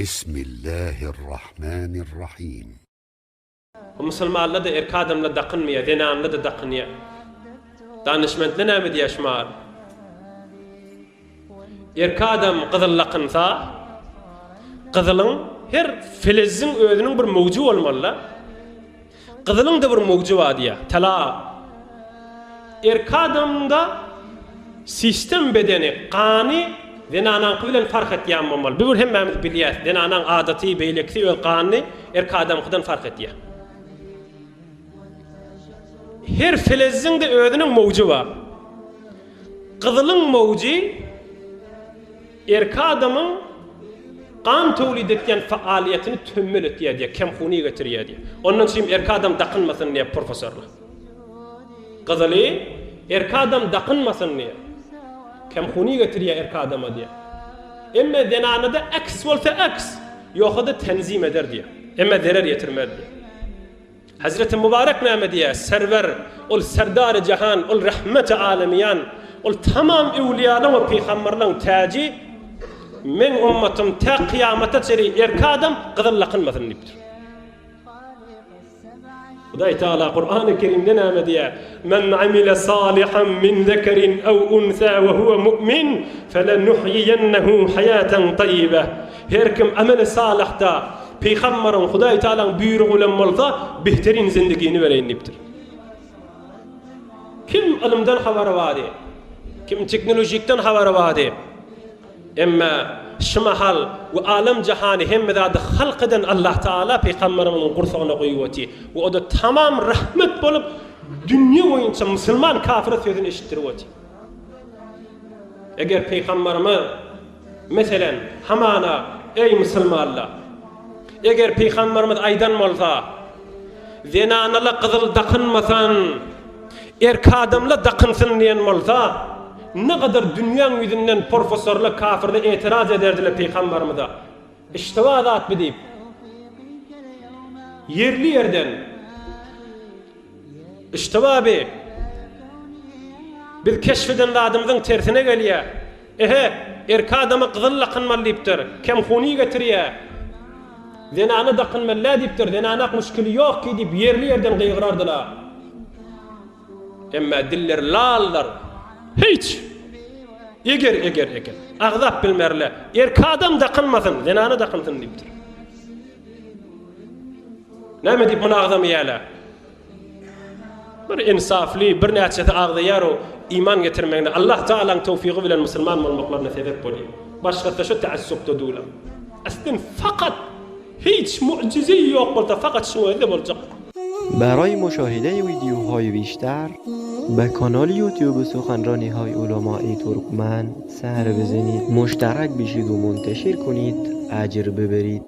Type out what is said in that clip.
بسم الله الرحمن الرحيم. ومسلمان لدى إركادم لدى قنمية دينام لدى دقنية دانشمنت لنا مدي أشمال إركادم قذل لقنثا قذلن هر فلزن ödünün bir mevcu olmalı. Qızılın da bir mevcu adiya. Tala İrkadamda sistem bedeni qani denanan bilen fark etýän bolmaly. Bu hemmemiz bilýär. Denanan adaty, beýlekli we qani İrkadamdan fark etýär. Her filizin de ödünün mevcu var. Qızılın mevcu İrkadamın qan tawlid etýän faaliýetini tömmel etýär diýe, kemhuni getirýär diýe. Ondan üçin Erkadam daqynmasyn diýe professorlar. Qızıly Erkadam daqynmasyn diýe, kemhuni getirýär Erkadama diýe. Emme denanyda aks bolsa aks, ýokda tenzim eder diýe. Emme derer ýetirmez diýe. Hazreti Mübarek näme diýe? Server, ol serdar jahan, ol rahmet alamiyan, ol tamam ewliýalaryň we peýgamberleriň täji men ummatym ta kıyamata çeri Erkadam qızılla qılmasın dipdir. Hudaý Taala Kur'an-ı Kerim'de näme diýär? Men amile salihan min zekerin aw unsa we huwa mu'min felenuhyiyennehu hayatan tayyibah. Her kim ameli salihda peýgamberin Hudaý Taala'nın buyrugy bilen bolsa behterin zindegini bereýin dipdir. Kim ilimden habary bary? Kim teknolojikden habary bary? Emma şmahal ve alam cihani hemme da halk eden Allah Taala peygamberimin gursagyna goýuwati we o da tamam rahmet bolup dünýä boýunça musulman kafir sözüni eşitdirwati. Eger peygamberimiz meselen hamana ey musulmanlar eger peygamberimiz aýdan bolsa zenanala qızıl daqynmasan Erkadamla daqynsyn diýen bolsa ne kadar dünyanın yüzünden profesörler kafirle itiraz ederdiler peygamberimize. İştiva zat bidip yerli yerden iştiva bi bir keşfeden adamın tersine gelýär. Erkadama qızılla qynmaly diýipdir. Kemhuni getirýär. Zenana daqynmaly diýipdir. Zenana müşkili ýok ki diýip yerli yerden gıygırardylar. Emma diller lallar. Hiç. Eger. Ağzap bilmerle. Erkadam daqynmasyn, zenana daqynsyn diýipdir. Näme diýip muny ağzam ýalar? Bir insafly, bir näçe ağzaýar o iman getirmegine Allah Taala'nın tawfiqi bilen musulman bolmaklaryna sebep bolýar. Başga şu taassupda dulam. Aslyn faqat hiç mucize ýok bolsa faqat şu elde boljak. برای مشاهده ویدیوهای بیشتر به کانال یوتیوب سخنرانی های علمای ترکمن سر بزنید، مشترک بشید و منتشر کنید، اجر ببرید.